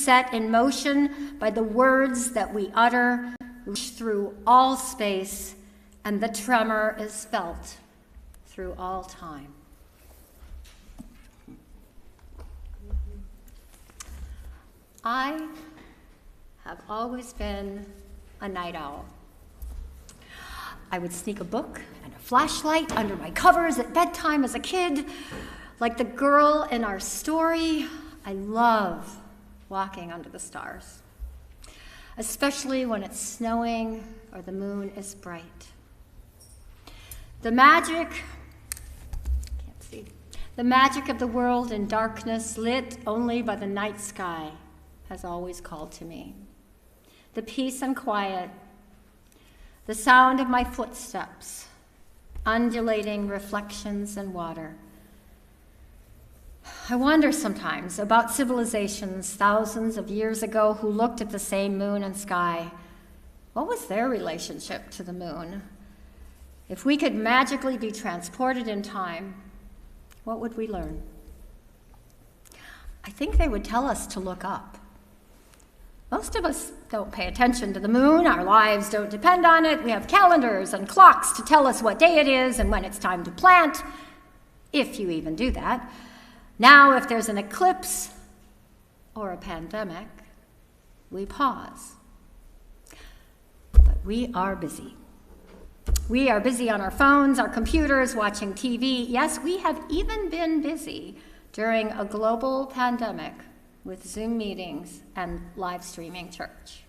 set in motion by the words that we utter, reach through all space, and the tremor is felt through all time. I have always been a night owl. I would sneak a book and a flashlight under my covers at bedtime as a kid. Like the girl in our story, I love walking under the stars, especially when it's snowing or the moon is bright. The magic of the world in darkness, lit only by the night sky, has always called to me. The peace and quiet, the sound of my footsteps, undulating reflections in water. I wonder sometimes about civilizations thousands of years ago who looked at the same moon and sky. What was their relationship to the moon? If we could magically be transported in time, what would we learn? I think they would tell us to look up. Most of us don't pay attention to the moon. Our lives don't depend on it. We have calendars and clocks to tell us what day it is and when it's time to plant, if you even do that. Now, if there's an eclipse or a pandemic, we pause. But we are busy. We are busy on our phones, our computers, watching TV. Yes, we have even been busy during a global pandemic with Zoom meetings and live streaming church.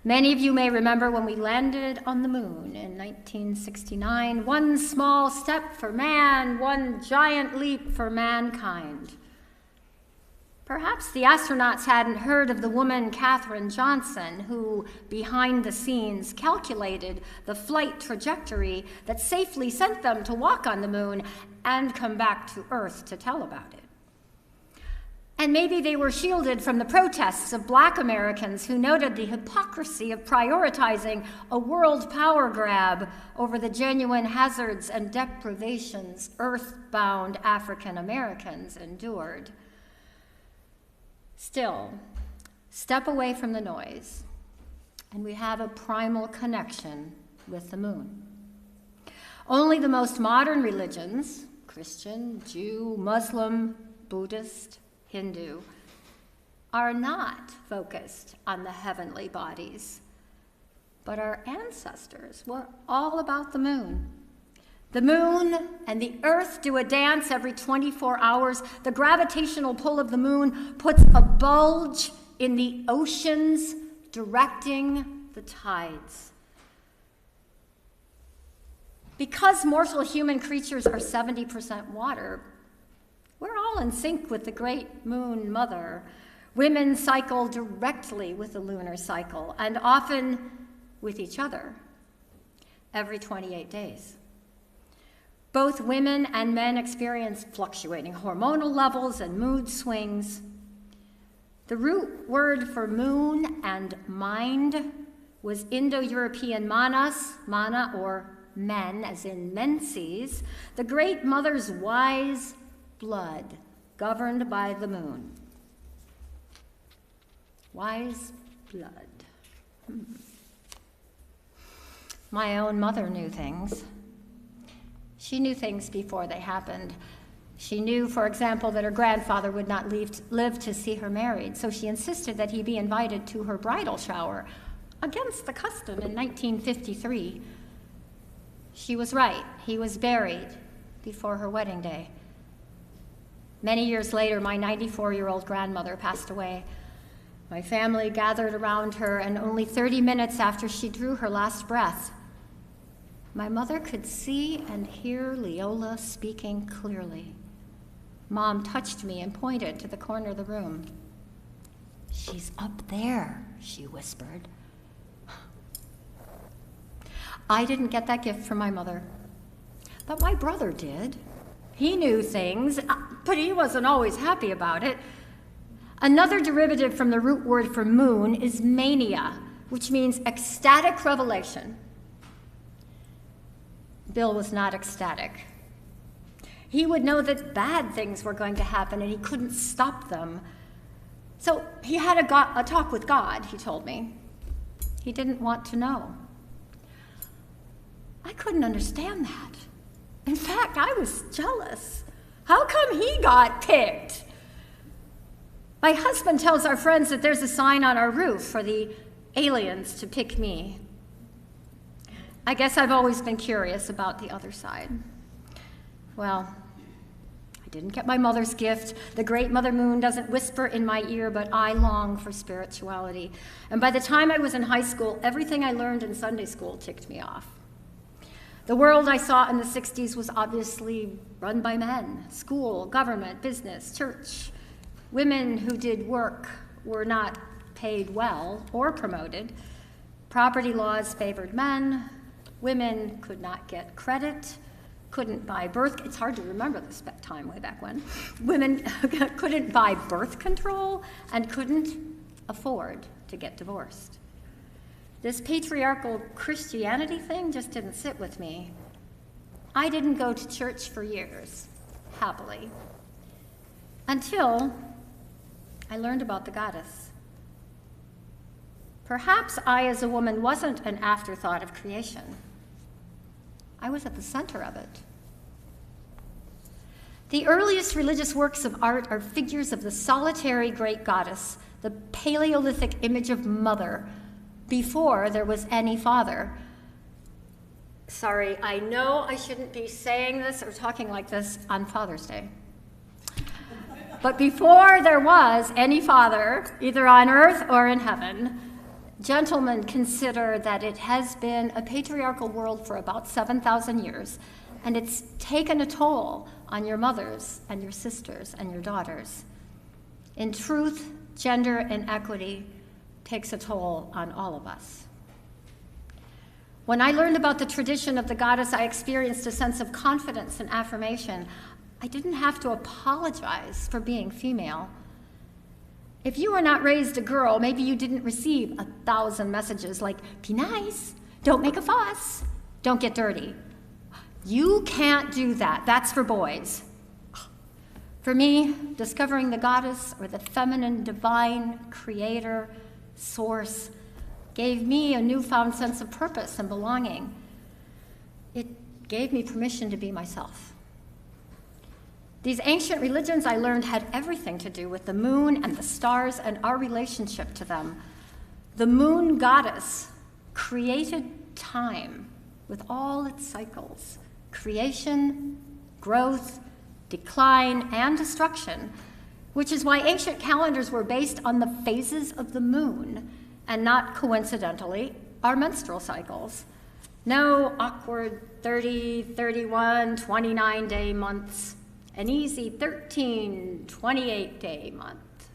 Many of you may remember when we landed on the moon in 1969, one small step for man, one giant leap for mankind. Perhaps the astronauts hadn't heard of the woman Katherine Johnson, who, behind the scenes, calculated the flight trajectory that safely sent them to walk on the moon and come back to Earth to tell about it. And maybe they were shielded from the protests of Black Americans who noted the hypocrisy of prioritizing a world power grab over the genuine hazards and deprivations earthbound African Americans endured. Still, step away from the noise, and we have a primal connection with the moon. Only the most modern religions, Christian, Jew, Muslim, Buddhist, Hindu, are not focused on the heavenly bodies, but our ancestors were all about the moon. The moon and the earth do a dance every 24 hours. The gravitational pull of the moon puts a bulge in the oceans, directing the tides. Because mortal human creatures are 70% water, we're all in sync with the great moon mother. Women cycle directly with the lunar cycle, and often with each other, every 28 days. Both women and men experience fluctuating hormonal levels and mood swings. The root word for moon and mind was Indo-European manas, mana or men, as in menses, the great mother's wise blood governed by the moon. Wise blood. My own mother knew things. She knew things before they happened. She knew, for example, that her grandfather would not live to see her married, so she insisted that he be invited to her bridal shower, against the custom in 1953. She was right. He was buried before her wedding day. Many years later, my 94-year-old grandmother passed away. My family gathered around her, and only 30 minutes after she drew her last breath, my mother could see and hear Leola speaking clearly. Mom touched me and pointed to the corner of the room. "She's up there," she whispered. I didn't get that gift from my mother, but my brother did. He knew things, but he wasn't always happy about it. Another derivative from the root word for moon is mania, which means ecstatic revelation. Bill was not ecstatic. He would know that bad things were going to happen and he couldn't stop them. So he had a talk with God, he told me. He didn't want to know. I couldn't understand that. In fact, I was jealous. How come he got picked? My husband tells our friends that there's a sign on our roof for the aliens to pick me. I guess I've always been curious about the other side. Well, I didn't get my mother's gift. The great Mother Moon doesn't whisper in my ear, but I long for spirituality. And by the time I was in high school, everything I learned in Sunday school ticked me off. The world I saw in the 60s was obviously run by men: school, government, business, church. Women who did work were not paid well or promoted. Property laws favored men. Women could not get credit, couldn't buy birth. It's hard to remember this time way back when. Women couldn't buy birth control and couldn't afford to get divorced. This patriarchal Christianity thing just didn't sit with me. I didn't go to church for years, happily, until I learned about the goddess. Perhaps I, as a woman, wasn't an afterthought of creation. I was at the center of it. The earliest religious works of art are figures of the solitary great goddess, the Paleolithic image of mother, before there was any father. Sorry, I know I shouldn't be saying this or talking like this on Father's Day. But before there was any father, either on earth or in heaven, gentlemen consider that it has been a patriarchal world for about 7,000 years, and it's taken a toll on your mothers and your sisters and your daughters. In truth, gender inequity takes a toll on all of us. When I learned about the tradition of the goddess, I experienced a sense of confidence and affirmation. I didn't have to apologize for being female. If you were not raised a girl, maybe you didn't receive 1,000 messages like, be nice, don't make a fuss, don't get dirty. You can't do that, that's for boys. For me, discovering the goddess or the feminine divine creator, source, gave me a newfound sense of purpose and belonging. It gave me permission to be myself. These ancient religions, I learned, had everything to do with the moon and the stars and our relationship to them. The moon goddess created time with all its cycles: creation, growth, decline, and destruction, which is why ancient calendars were based on the phases of the moon and not coincidentally our menstrual cycles. No awkward 30, 31, 29-day months, an easy 13, 28-day month.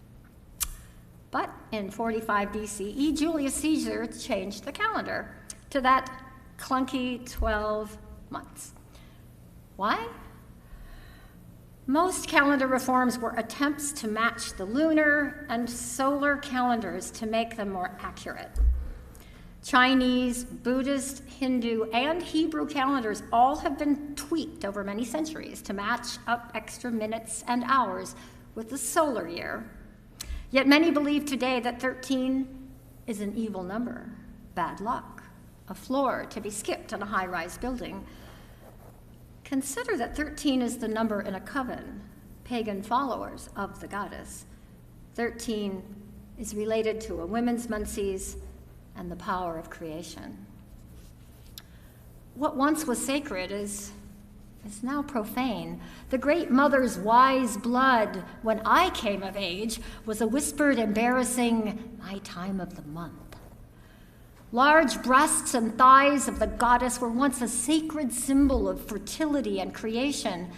But in 45 BCE, Julius Caesar changed the calendar to that clunky 12 months. Why? Most calendar reforms were attempts to match the lunar and solar calendars to make them more accurate. Chinese, Buddhist, Hindu, and Hebrew calendars all have been tweaked over many centuries to match up extra minutes and hours with the solar year. Yet many believe today that 13 is an evil number, bad luck, a floor to be skipped in a high-rise building. Consider that 13 is the number in a coven, pagan followers of the goddess. 13 is related to a women's menses and the power of creation. What once was sacred is now profane. The great mother's wise blood, when I came of age, was a whispered, embarrassing, my time of the month. Large breasts and thighs of the goddess were once a sacred symbol of fertility and creation.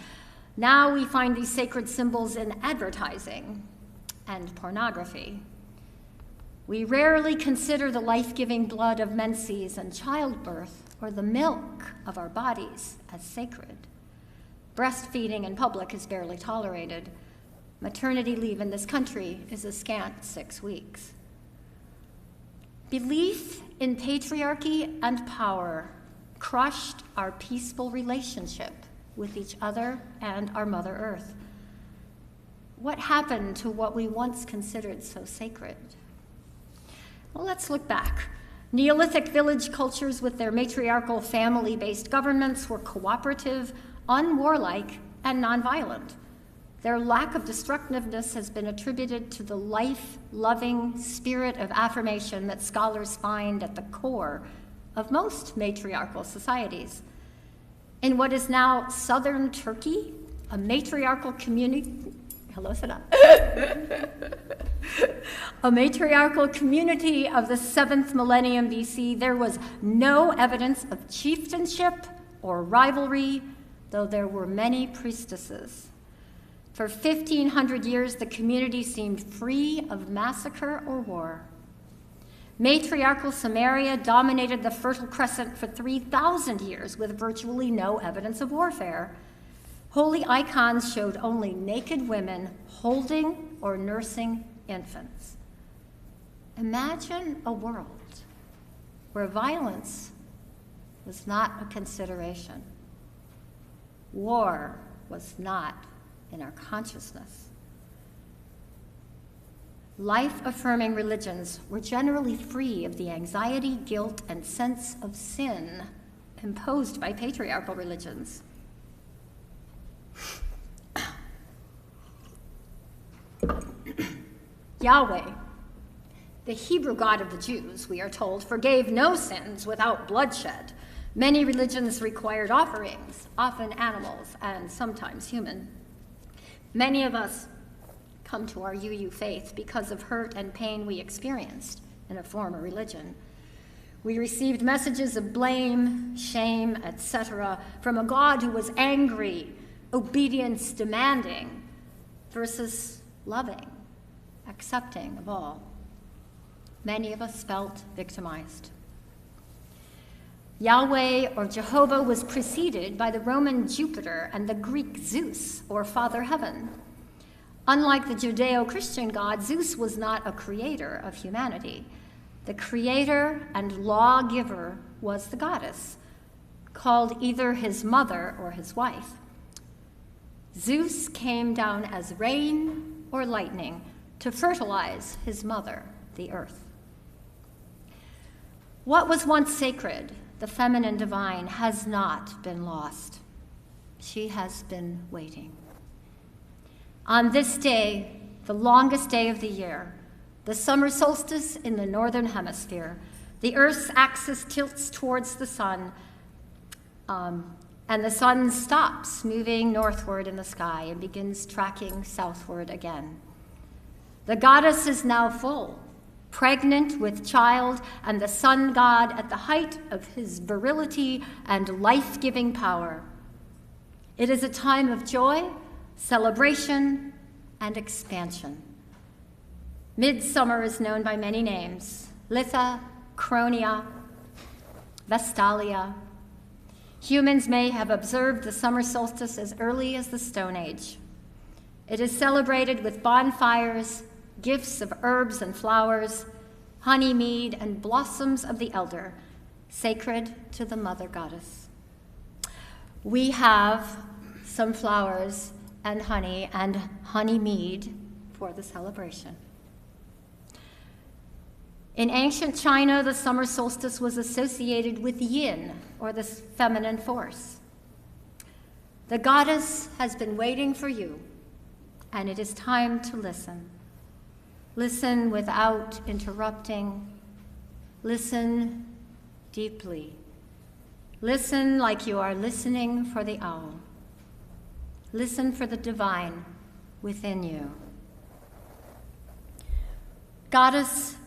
Now we find these sacred symbols in advertising and pornography. We rarely consider the life-giving blood of menses and childbirth or the milk of our bodies as sacred. Breastfeeding in public is barely tolerated. Maternity leave in this country is a scant 6 weeks. Belief in patriarchy and power crushed our peaceful relationship with each other and our Mother Earth. What happened to what we once considered so sacred? Well, let's look back. Neolithic village cultures with their matriarchal family-based governments were cooperative, unwarlike, and nonviolent. Their lack of destructiveness has been attributed to the life-loving spirit of affirmation that scholars find at the core of most matriarchal societies. In what is now southern Turkey, a matriarchal community, a matriarchal community of the 7th millennium BC, there was no evidence of chieftainship or rivalry, though there were many priestesses. For 1,500 years, the community seemed free of massacre or war. Matriarchal Samaria dominated the Fertile Crescent for 3,000 years with virtually no evidence of warfare. Holy icons showed only naked women holding or nursing infants. Imagine a world where violence was not a consideration. War was not in our consciousness. Life-affirming religions were generally free of the anxiety, guilt, and sense of sin imposed by patriarchal religions. Yahweh, the Hebrew God of the Jews, we are told, forgave no sins without bloodshed. Many religions required offerings, often animals and sometimes human. Many of us come to our UU faith because of hurt and pain we experienced in a former religion. We received messages of blame, shame, etc., from a God who was angry, obedience demanding, versus loving, accepting of all. Many of us felt victimized. Yahweh or Jehovah was preceded by the Roman Jupiter and the Greek Zeus, or Father Heaven. Unlike the Judeo-Christian God, Zeus was not a creator of humanity. The creator and lawgiver was the goddess, called either his mother or his wife. Zeus came down as rain or lightning to fertilize his mother, the earth. What was once sacred, the feminine divine, has not been lost. She has been waiting. On this day, the longest day of the year, the summer solstice in the northern hemisphere, the Earth's axis tilts towards the sun, and the sun stops moving northward in the sky and begins tracking southward again. The goddess is now full, pregnant with child, and the sun god at the height of his virility and life-giving power. It is a time of joy, celebration, and expansion. Midsummer is known by many names: Litha, Cronia, Vestalia. Humans may have observed the summer solstice as early as the Stone Age. It is celebrated with bonfires, gifts of herbs and flowers, honey mead, and blossoms of the elder, sacred to the mother goddess. We have some flowers and honey mead for the celebration. In ancient China, the summer solstice was associated with yin, or the feminine force. The goddess has been waiting for you, and it is time to listen. Listen without interrupting. Listen deeply. Listen like you are listening for the owl. Listen for the divine within you. Goddess,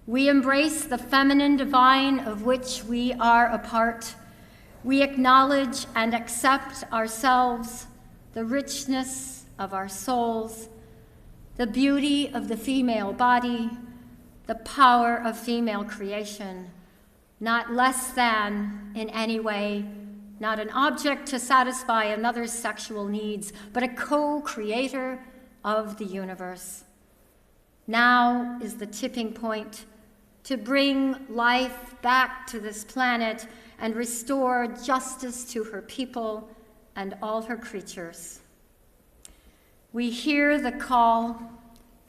we embrace the feminine divine of which we are a part. We acknowledge and accept ourselves, the richness of our souls, the beauty of the female body, the power of female creation, not less than in any way, not an object to satisfy another's sexual needs, but a co-creator of the universe. Now is the tipping point to bring life back to this planet and restore justice to her people and all her creatures. We hear the call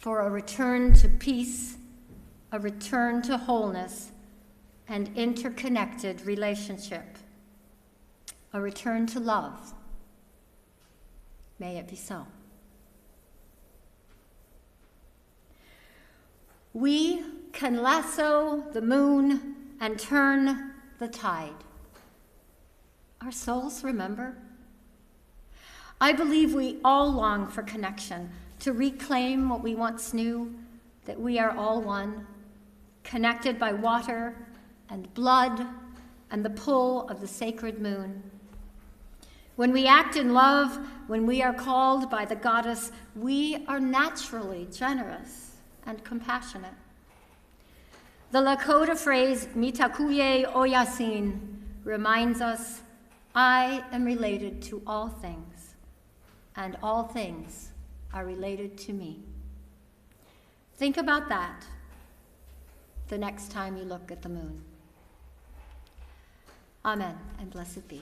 for a return to peace, a return to wholeness and interconnected relationship, a return to love. May it be so. We can lasso the moon and turn the tide. Our souls remember. I believe we all long for connection, to reclaim what we once knew, that we are all one, connected by water and blood and the pull of the sacred moon. When we act in love, when we are called by the goddess, we are naturally generous and compassionate. The Lakota phrase, mitakuye oyasin, reminds us, I am related to all things, and all things are related to me. Think about that the next time you look at the moon. Amen, and blessed be.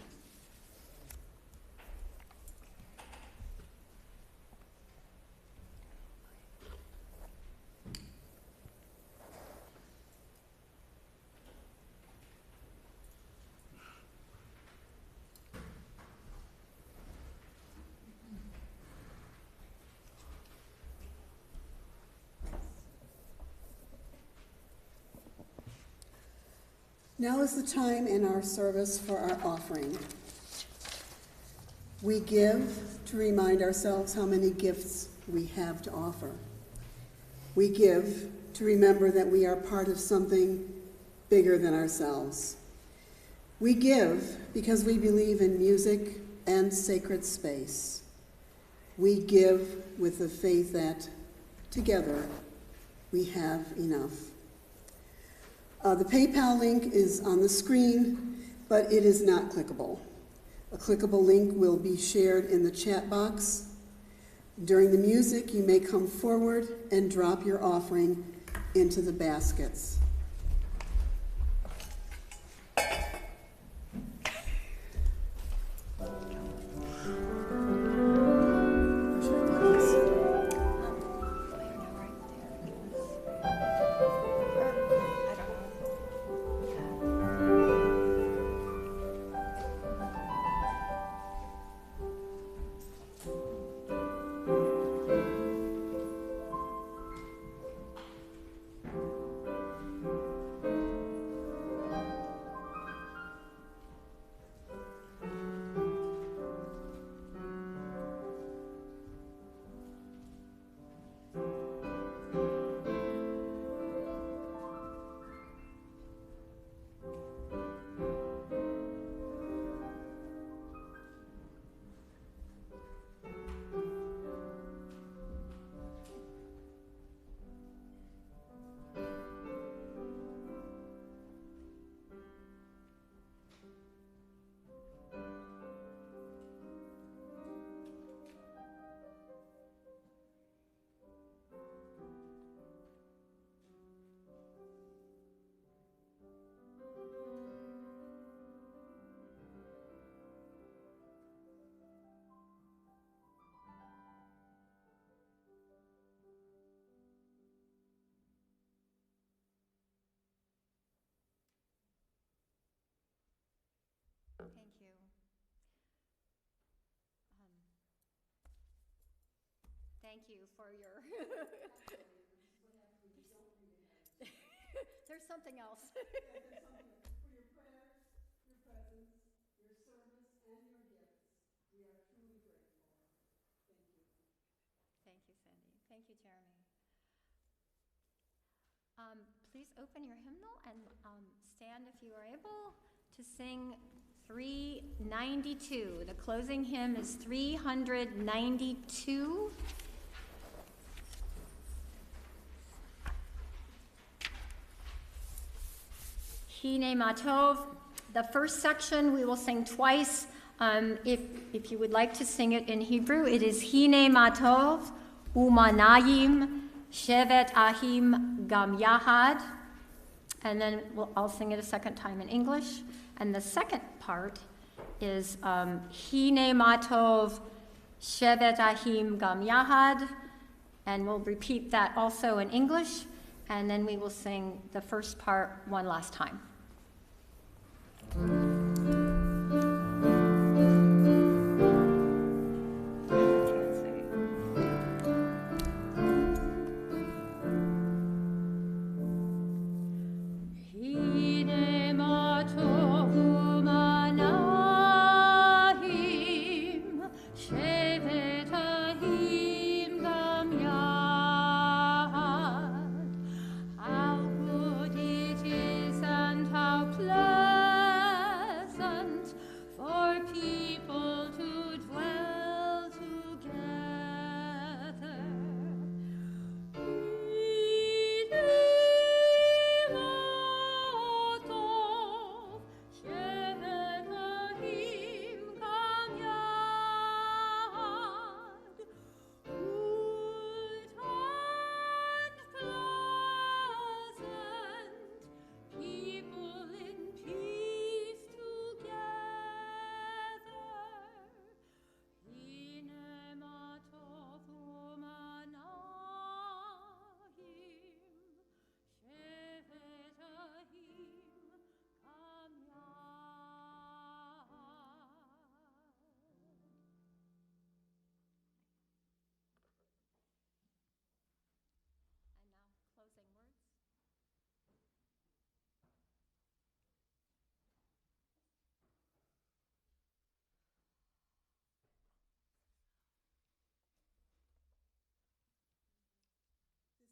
Now is the time in our service for our offering. We give to remind ourselves how many gifts we have to offer. We give to remember that we are part of something bigger than ourselves. We give because we believe in music and sacred space. We give with the faith that together we have enough. The PayPal link is on the screen, but it is not clickable. A clickable link will be shared in the chat box. During the music, you may come forward and drop your offering into the baskets. Thank you. Thank you for your... There's something else. For your prayers, your presence, your service, and your gifts. We are truly grateful. Thank you. Thank you, Cindy. Thank you, Jeremy. Please open your hymnal and stand if you are able to sing 392. The closing hymn is 392. Hine Matov. The first section we will sing twice. If you would like to sing it in Hebrew, it is Hine Matov Umanayim Shevet Ahim Gam Yahad. And then I'll sing it a second time in English. And the second part is Hine Matov Shevet Ahim Gam Yahad, and we'll repeat that also in English, and then we will sing the first part one last time.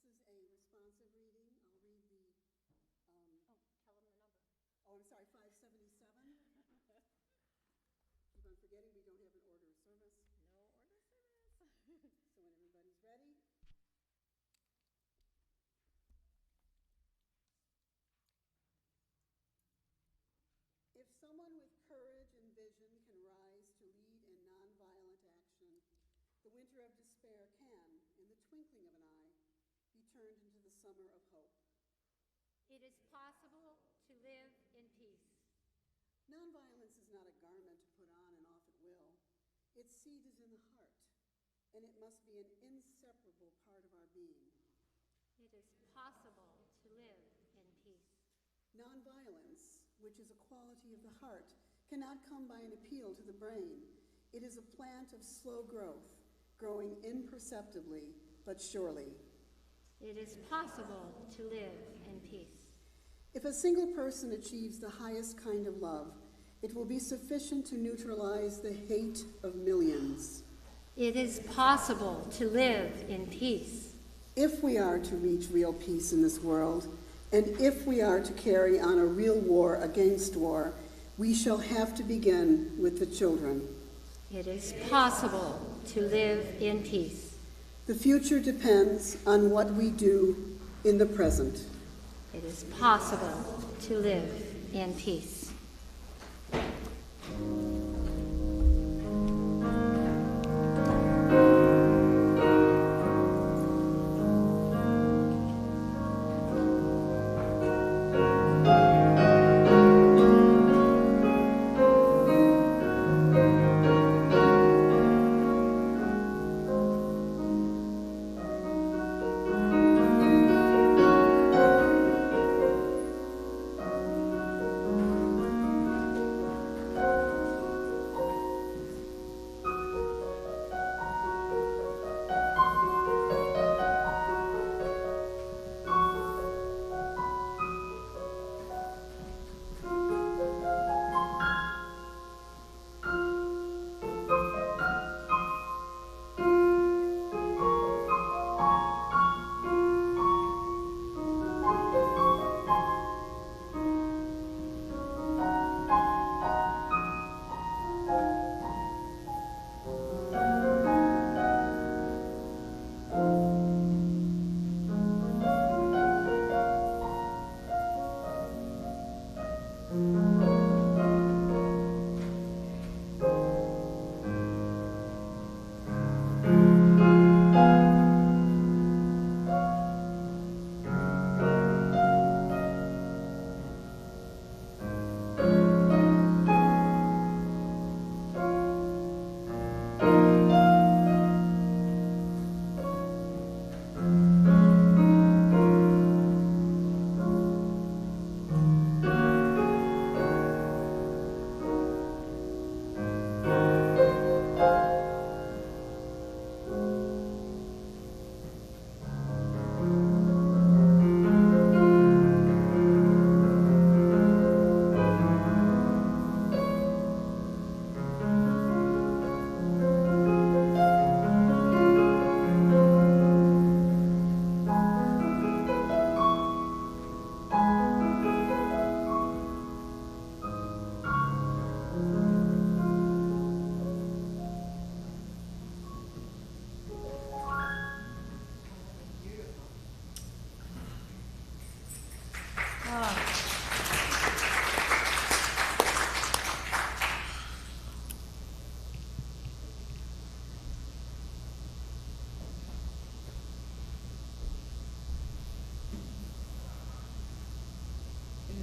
Closing words. This is a responsive reading. I'll read the. Tell them the number. Oh, I'm sorry, 577. Keep on forgetting we don't have an order of service. No order of service. So when everybody's ready. If someone with courage and vision can rise to lead in nonviolent action, the winter of despair can, in the twinkling of an eye, be turned into the summer of hope. It is possible to live in peace. Nonviolence is not a garment to put on and off at will. Its seed is in the heart, and it must be an inseparable part of our being. It is possible to live in peace. Nonviolence, which is a quality of the heart, cannot come by an appeal to the brain. It is a plant of slow growth, growing imperceptibly but surely. It is possible to live in peace. If a single person achieves the highest kind of love, it will be sufficient to neutralize the hate of millions. It is possible to live in peace. If we are to reach real peace in this world, and if we are to carry on a real war against war, we shall have to begin with the children. It is possible to live in peace. The future depends on what we do in the present. It is possible to live in peace.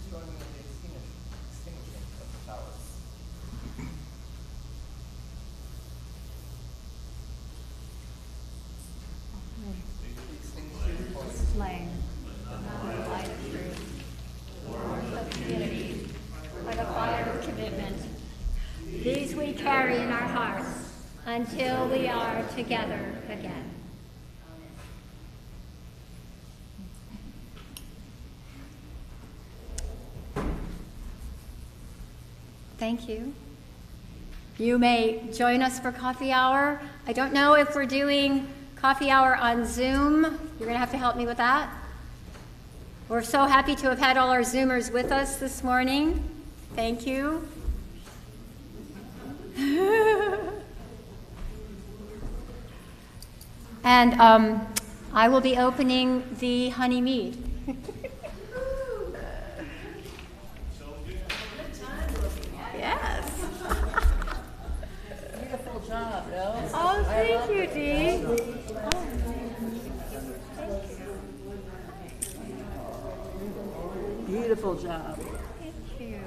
join me in the extinguishing of the flowers? Flame, the light of truth, of unity, by the fire of commitment. These we carry in our hearts until we are together again. Thank you. You may join us for coffee hour. I don't know if we're doing coffee hour on Zoom. You're going to have to help me with that. We're so happy to have had all our Zoomers with us this morning. Thank you. And I will be opening the honey mead. Yes. Beautiful job, no? Oh, thank you, Dee. Beautiful job. Thank you.